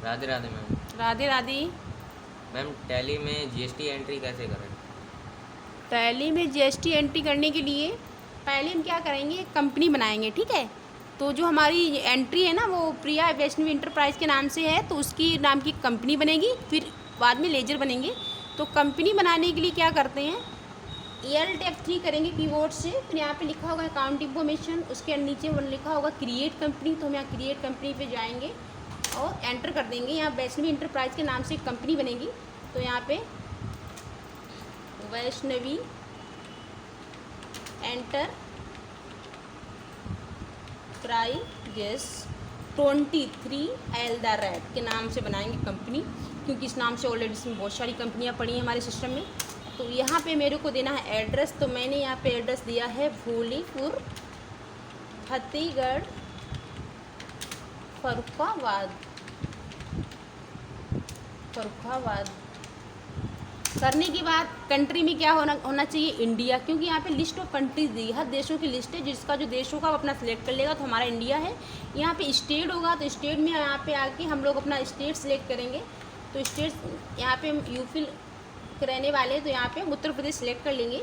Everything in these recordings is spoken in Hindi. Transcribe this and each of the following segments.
Radhe Radhe ma'am. Radhe Radhe. Ma'am tally में जीएसटी एंट्री कैसे करें? टैली में जीएसटी एंट्री करने के लिए पहले हम क्या करेंगे, एक कंपनी बनाएंगे, ठीक है। तो जो हमारी एंट्री है ना, वो प्रिया वैष्णवी इंटरप्राइज के नाम से है, तो उसकी नाम की कंपनी बनेगी, फिर बाद में लेजर बनेंगे। तो कंपनी बनाने के लिए क्या करते हैं, Alt F3 करेंगे कीबोर्ड से। फिर यहाँ पे लिखा होगा अकाउंट इन्फॉर्मेशन, उसके नीचे वो लिखा होगा क्रिएट कंपनी। तो हम यहाँ क्रिएट कंपनी पे जाएंगे और एंटर कर देंगे। यहाँ वैष्णवी इंटरप्राइज के नाम से एक कंपनी बनेगी। तो यहाँ पे Vaishnavi enterprises 23 L the rate के नाम से बनाएंगे कंपनी, क्योंकि इस नाम से ऑलरेडी इसमें बहुत सारी कंपनियां पड़ी हैं हमारे सिस्टम में। तो यहाँ पे मेरे को देना है एड्रेस। तो मैंने यहाँ पे एड्रेस दिया है भूलीपुर, फतेहगढ़, फर्रुखाबाद। करने के बाद कंट्री में क्या होना चाहिए, इंडिया, क्योंकि यहाँ पे लिस्ट ऑफ कंट्रीज दी है, देशों की लिस्ट है, जिसका जो देश होगा वो अपना सिलेक्ट कर लेगा। तो हमारा इंडिया है। यहाँ पे स्टेट होगा, तो स्टेट में यहाँ पे आके हम लोग अपना स्टेट सिलेक्ट करेंगे। तो स्टेट यहाँ पे यूपी के रहने वाले हैं, तो यहाँ पे उत्तर प्रदेश सिलेक्ट कर लेंगे।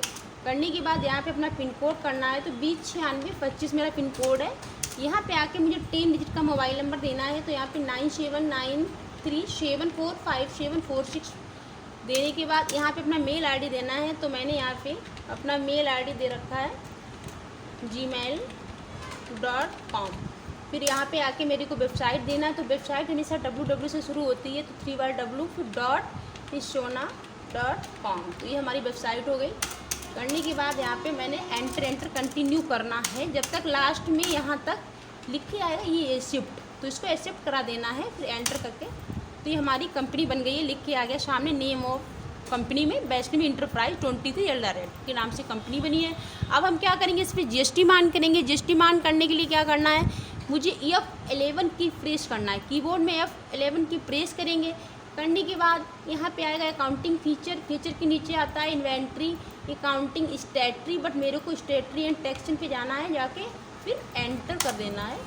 करने के बाद यहाँ पे अपना पिन कोड करना है। तो 209625 मेरा पिन कोड है। यहाँ पे आके मुझे 10 डिजिट का मोबाइल नंबर देना है। तो यहाँ पे 9793745746 देने के बाद यहाँ पे अपना मेल आईडी देना है। तो मैंने यहाँ पे अपना मेल आईडी दे रखा है gmail.com। फिर यहाँ पे आके मेरे को वेबसाइट देना है। तो वेबसाइट हमेशा www से शुरू होती है, तो 3 बार w फिर .ishona.com। तो ये हमारी वेबसाइट हो गई। करने के बाद यहाँ पे मैंने एंटर कंटिन्यू करना है, जब तक लास्ट में यहाँ तक लिख के आएगा ये एक्सेप्ट, तो इसको एक्सेप्ट करा देना है। फिर एंटर करके तो ये हमारी कंपनी बन गई है, लिख के आ गया सामने नेम ऑफ कंपनी में Vaishnavi enterprise 23 L the rate के नाम से कंपनी बनी है। अब हम क्या करेंगे, इस पर जीएसटी मान करेंगे। जीएसटी मान करने के लिए क्या करना है, मुझे F11 की प्रेस करना है, कीबोर्ड में F11 की प्रेस करेंगे। करने के बाद यहाँ पे आएगा अकाउंटिंग फीचर, फीचर के नीचे आता है इन्वेंट्री, अकाउंटिंग, स्टेटरी, बट मेरे को स्टेटरी एंड टैक्सेशन पे जाना है, जाके फिर एंटर कर देना है।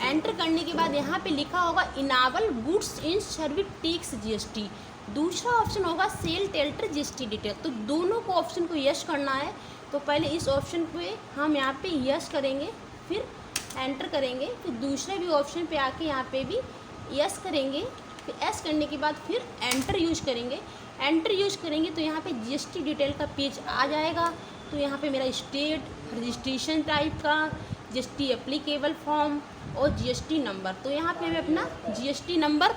एंटर करने के बाद यहाँ पे लिखा होगा enable goods in service tax GST. दूसरा ऑप्शन होगा सेल टेल्टर जीएसटी डिटेल। तो दोनों को ऑप्शन को यस करना है। तो पहले इस ऑप्शन पे हम यहाँ पे यस करेंगे, फिर एंटर करेंगे, फिर दूसरे भी ऑप्शन पे आके यहाँ पे भी यस करेंगे। फिर एस करने के बाद फिर एंटर यूज करेंगे। एंटर यूज करेंगे तो यहाँ पे जीएसटी डिटेल का पेज आ जाएगा। तो यहाँ पे मेरा स्टेट, रजिस्ट्रेशन टाइप का, जीएसटी एप्लीकेबल फॉर्म और जीएसटी नंबर। तो यहाँ पे हमें अपना जीएसटी नंबर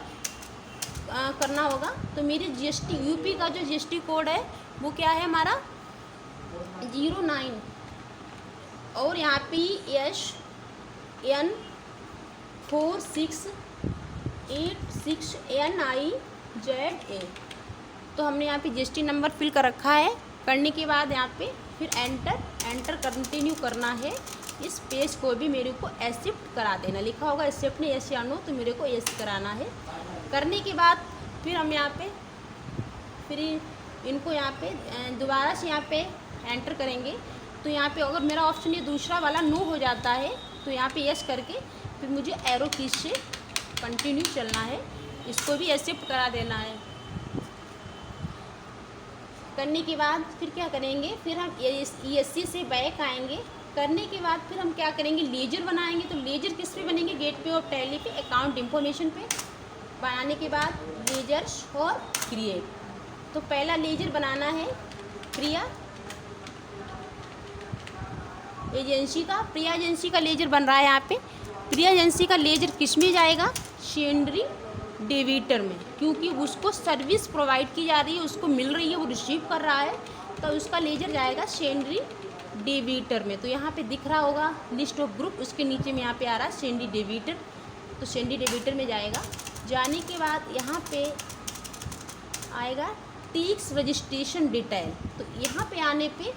करना होगा। तो मेरे जीएसटी यूपी का जो जीएसटी कोड है वो क्या है हमारा 09 और यहाँ पे SN4686NIZA। तो हमने यहाँ पे जीएसटी नंबर फिल कर रखा है। करने के बाद यहाँ पे फिर एंटर कंटिन्यू करना है। इस पेज को भी मेरे को एक्सेप्ट करा देना, लिखा होगा एक्सेप्ट ने यस या नो, तो मेरे को यस कराना है। करने के बाद फिर हम यहाँ पे फिर इनको यहाँ पे दोबारा से यहाँ पे एंटर करेंगे। तो यहाँ पे अगर मेरा ऑप्शन ये दूसरा वाला नो हो जाता है तो यहाँ पे यस करके फिर मुझे एरो की से कंटिन्यू चलना है, इसको भी एक्सेप्ट करा देना है। करने के बाद फिर क्या करेंगे, फिर हम ESC से बैक आएंगे। करने के बाद फिर हम क्या करेंगे, लेजर बनाएंगे। तो लेजर किस पे बनेंगे, गेट पे और टैली पे, अकाउंट इन्फॉर्मेशन पे। बनाने के बाद लेजर्स और क्रिएट। तो पहला लेजर बनाना है प्रिया एजेंसी का। प्रिया एजेंसी का लेजर बन रहा है यहाँ पे। प्रिया एजेंसी का लेजर किस में जाएगा, सेंडरी डेबिटर में, क्योंकि उसको सर्विस प्रोवाइड की जा रही है, उसको मिल रही है, वो रिसीव कर रहा है, तो उसका लेजर जाएगा सेंडरी डेबिटर में। तो यहाँ पे दिख रहा होगा लिस्ट ऑफ ग्रुप, उसके नीचे में यहाँ पे आ रहा है सेंडरी डेबिटर। तो सेंडरी डेबिटर में जाएगा। जाने के बाद यहाँ पे आएगा टैक्स रजिस्ट्रेशन डिटेल। तो यहाँ पे आने पे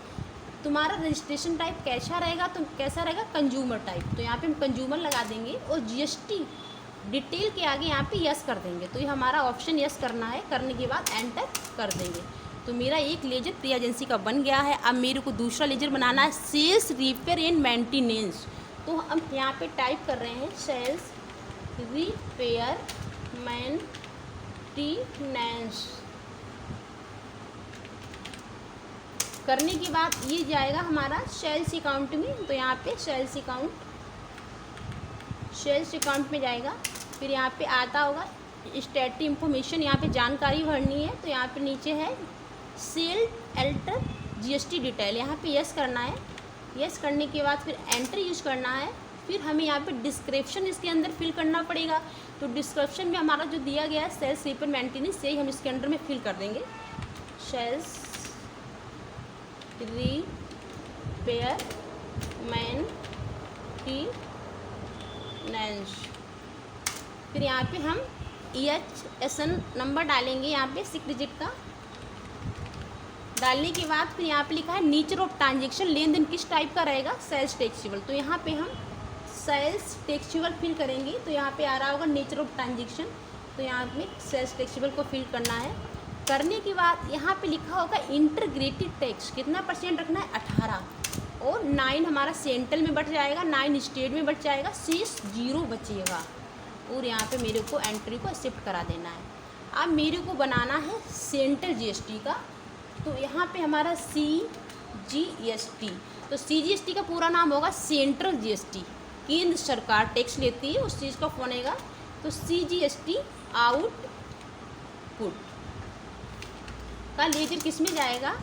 तुम्हारा रजिस्ट्रेशन टाइप कैसा रहेगा, तो कैसा रहेगा, कंज्यूमर टाइप। तो यहाँ पे हम कंज्यूमर लगा देंगे और जीएसटी डिटेल के आगे यहाँ पे यस कर देंगे। तो ये हमारा ऑप्शन यस करना है। करने के बाद एंटर कर देंगे। तो मेरा एक लेजर प्रिया एजेंसी का बन गया है। अब मेरे को दूसरा लेजर बनाना है सेल्स रिपेयर एंड मेंटेनेंस। तो हम यहाँ पे टाइप कर रहे हैं सेल्स रिपेयर मेंटेनेंस करने के बाद ये जाएगा हमारा सेल्स अकाउंट में। तो यहाँ पे सेल्स अकाउंट में जाएगा। फिर यहाँ पे आता होगा स्टेट इंफॉर्मेशन, यहाँ पे जानकारी भरनी है। तो यहाँ पे नीचे है सेल एल्टर जीएसटी डिटेल, यहाँ पे यस करना है। यस करने के बाद फिर एंटर यूज करना है। फिर हमें यहाँ पे डिस्क्रिप्शन इसके अंदर फिल करना पड़ेगा। तो डिस्क्रिप्शन में हमारा जो दिया गया है सेल्स रिपेयर मेंटेनेंस, से ही हम इसके अंदर में फिल कर देंगे। Sales repair maintenance. फिर यहाँ पे हम EHSN नंबर डालेंगे, यहाँ पे 6 डिजिट का। डालने के बाद फिर यहाँ पे लिखा है नेचर ऑफ ट्रांजेक्शन, लेन देन किस टाइप का रहेगा, सेल्स टैक्सेबल। तो यहाँ पे हम सेल्स टैक्सेबल फिल करेंगे। तो यहाँ पे आ रहा होगा नेचर ऑफ ट्रांजेक्शन, तो यहाँ पे सेल्स टैक्सेबल को फिल करना है। करने के बाद यहाँ पे लिखा होगा इंटीग्रेटेड टैक्स, कितना परसेंट रखना है, 18, और 9 हमारा सेंट्रल में बच जाएगा, 9 स्टेट में बच जाएगा, शेष 0 बचेगा। और यहाँ पे मेरे को एंट्री को एक्सेप्ट करा देना है। अब मेरे को बनाना है सेंट्रल जीएसटी का। तो यहाँ पे हमारा CGST, तो CGST का पूरा नाम होगा सेंट्रल जीएसटी, केंद्र सरकार टैक्स लेती है, उस चीज़ का बनेगा। तो CGST आउटपुट का लेजर किस में जाएगा,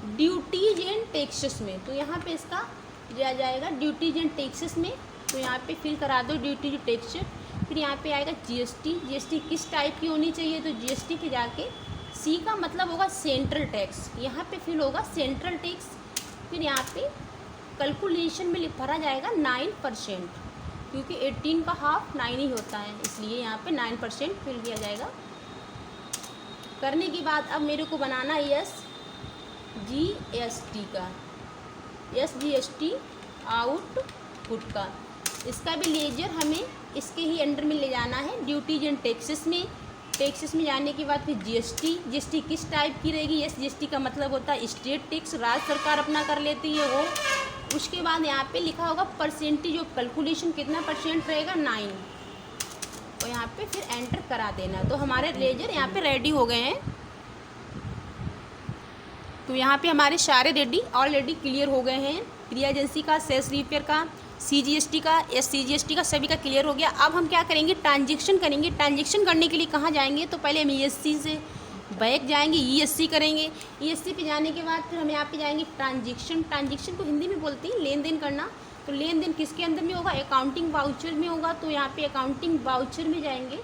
ड्यूटीज एंड टैक्सेस में। तो यहाँ पे इसका जाएगा ड्यूटीज एंड टैक्सेस में। तो यहाँ पे फिल करा दो ड्यूटी टैक्स। फिर यहाँ पे आएगा जीएसटी किस टाइप की होनी चाहिए, तो जीएसटी पे जाके C का मतलब होगा सेंट्रल टैक्स, यहाँ पे फिल होगा सेंट्रल टैक्स। फिर यहाँ पे कैलकुलेशन में भरा जाएगा 9%, क्योंकि 18 का हाफ 9 ही होता है, इसलिए यहाँ पे 9% फिल किया जाएगा। करने के बाद अब मेरे को बनाना है SGST आउटपुट का। इसका भी लेजर हमें इसके ही अंडर में ले जाना है, ड्यूटीज एंड टैक्सेस में। टैक्सेस में जाने के बाद फिर जीएसटी किस टाइप की रहेगी, जीएसटी का मतलब होता है स्टेट टैक्स, राज्य सरकार अपना कर लेती है वो। उसके बाद यहाँ पे लिखा होगा परसेंटेज ऑफ कैलकुलेशन, कितना परसेंट रहेगा, 9, और यहाँ पे फिर एंटर करा देना। तो हमारे लेजर यहाँ पे रेडी हो गए हैं। तो यहाँ पे हमारे सारे रेडी ऑलरेडी क्लियर हो गए हैं, क्रिया एजेंसी का, सेल्स रिपेयर का, CGST का, SCGST का, सभी का क्लियर हो गया। अब हम क्या करेंगे, ट्रांजेक्शन करेंगे। ट्रांजेक्शन करने के लिए कहाँ जाएंगे, तो पहले हम ESC से बैक जाएंगे, ESC करेंगे। ESC पे जाने के बाद फिर हम यहाँ पे जाएंगे ट्रांजेक्शन को हिंदी में बोलते हैं लेन देन करना। तो लेन देन किसके अंदर में होगा, अकाउंटिंग वाउचर में होगा। तो यहाँ पे अकाउंटिंग वाउचर में जाएंगे,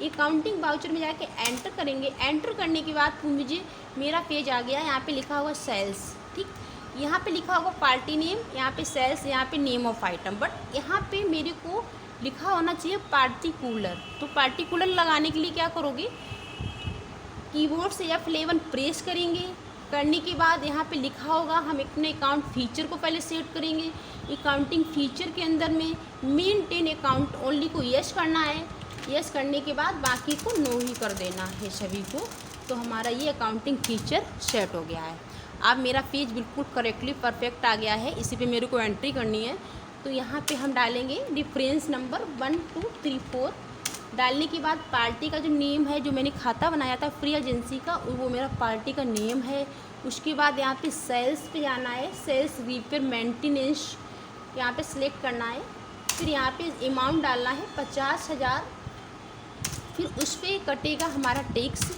अकाउंटिंग वाउचर में जाके एंटर करेंगे। एंटर करने के बाद मुझे मेरा पेज आ गया, यहाँ पे लिखा हुआ सेल्स, ठीक, यहाँ पे लिखा होगा पार्टी नेम, यहाँ पे सेल्स, यहाँ पे नेम ऑफ आइटम, बट यहाँ पे मेरे को लिखा होना चाहिए पार्टिकुलर। तो पार्टिकुलर लगाने के लिए क्या करोगे, कीबोर्ड से F11 प्रेस करेंगे। करने के बाद यहाँ पे लिखा होगा, हम अपने अकाउंट फीचर को पहले सेट करेंगे। अकाउंटिंग फीचर के अंदर में मेंटेन अकाउंट ओनली को यस करना है। यस करने के बाद बाकी को नो ही कर देना है सभी को। तो हमारा ये अकाउंटिंग फीचर सेट हो गया है। अब मेरा पेज बिल्कुल करेक्टली परफेक्ट आ गया है, इसी पे मेरे को एंट्री करनी है। तो यहाँ पे हम डालेंगे डिफरेंस नंबर 1 2 3 4। डालने के बाद पार्टी का जो नेम है, जो मैंने खाता बनाया था फ्री एजेंसी का, वो मेरा पार्टी का नेम है। उसके बाद यहाँ पे सेल्स पे जाना है, सेल्स रिपेयर मेंटेनेंस यहाँ पे सिलेक्ट करना है। फिर यहाँ पे अमाउंट डालना है 50,000। फिर उस पर कटेगा हमारा टैक्स।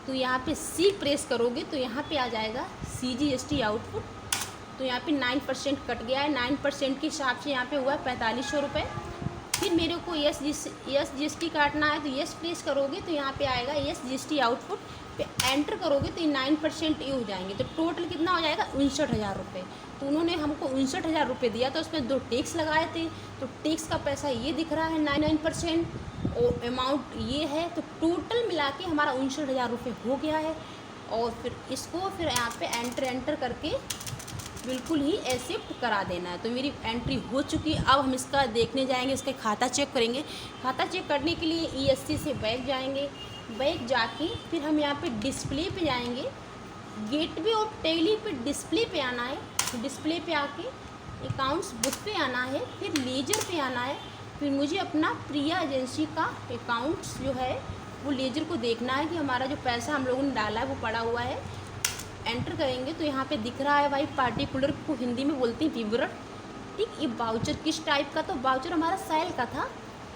तो यहाँ पे C प्रेस करोगे तो यहाँ पे आ जाएगा CGST आउटपुट। तो यहाँ पे 9% कट गया है, 9% के हिसाब से यहाँ पे हुआ है 4500 रुपये। फिर मेरे को SGST काटना है, तो यस प्रेस करोगे तो यहाँ पे आएगा SGST आउटपुट। पे एंटर करोगे तो ये 9% ये हो जाएंगे। तो टोटल कितना हो जाएगा, 59,000 रुपये। तो उन्होंने हमको 59,000 रुपये दिया, तो उसमें 2 टैक्स लगाए थे। तो टैक्स का पैसा ये दिख रहा है 9% और अमाउंट ये है। तो टोटल मिला के हमारा 59,000 रुपये हो गया है। और फिर इसको फिर यहाँ पे एंटर करके बिल्कुल ही एक्सेप्ट करा देना है। तो मेरी एंट्री हो चुकी है। अब हम इसका देखने जाएंगे, इसका खाता चेक करेंगे। खाता चेक करने के लिए ESC से बैक जाएंगे। बैक जाके फिर हम यहाँ पे डिस्प्ले पे जाएंगे, गेटवे ऑफ टैली पे डिस्प्ले पे आना है। तो डिस्प्ले पे आके अकाउंट्स बुक पे आना है, फिर लेजर पे आना है। फिर मुझे अपना प्रिया एजेंसी का अकाउंट्स जो है वो लेजर को देखना है कि हमारा जो पैसा हम लोगों ने डाला है वो पड़ा हुआ है। एंटर करेंगे तो यहाँ पे दिख रहा है भाई पार्टिकुलर, को हिंदी में बोलते हैं विवरण। ठीक, ये वाउचर किस टाइप का, तो वाउचर हमारा सेल का था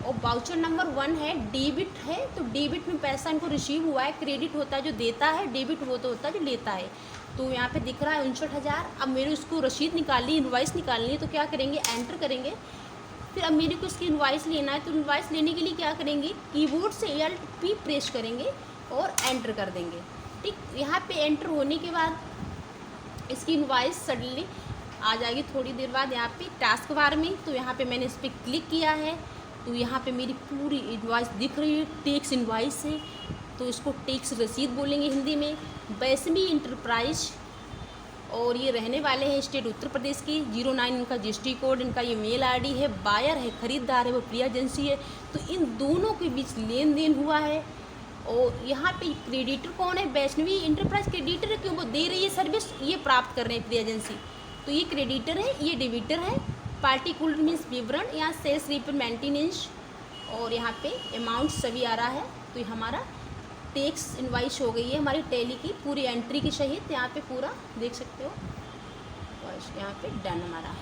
और वाउचर नंबर 1 है, डेबिट है। तो डेबिट में पैसा इनको रिसीव हुआ है, क्रेडिट होता है जो देता है, डेबिट वो तो होता है जो लेता है। तो यहाँ पे दिख रहा है 59,000। अब मेरे उसको रसीद निकालनी, इनवाइस निकालनी है, तो क्या करेंगे, एंटर करेंगे। फिर अब मेरे को इसकी इनवाइस लेना है, तो इनवाइस लेने के लिए क्या करेंगे, कीबोर्ड से Alt प्रेस करेंगे और एंटर कर देंगे। ठीक, यहाँ पे एंटर होने के बाद इसकी इनवाइस सडनली आ जाएगी थोड़ी देर बाद यहाँ पे टास्क बार में। तो यहाँ पे मैंने इस पर क्लिक किया है तो यहाँ पे मेरी पूरी इनवाइस दिख रही है, टैक्स इनवाइस है। तो इसको टैक्स रसीद बोलेंगे हिंदी में। वैष्णवी इंटरप्राइज और ये रहने वाले हैं स्टेट उत्तर प्रदेश की, 09 इनका GST कोड, इनका ये मेल ID है। बायर है, खरीदार है वो प्रिया एजेंसी है। तो इन दोनों के बीच लेन देन हुआ है। और यहाँ पे क्रेडिटर कौन है, वैष्णवी इंटरप्राइज क्रेडिटर है, क्यों वो दे रही है सर्विस, ये प्राप्त कर रहे हैं प्रिया एजेंसी। तो ये क्रेडिटर है, ये डेबिटर है। पार्टिकुलर मीन्स विवरण, यहाँ सेल्स रिपर मेंटेनेंस और यहाँ पे अमाउंट सभी आ रहा है। तो ये हमारा टैक्स इनवाइस हो गई है हमारी टैली की पूरी एंट्री की सहित। यहाँ पे पूरा देख सकते हो और यहाँ पे डन हमारा है।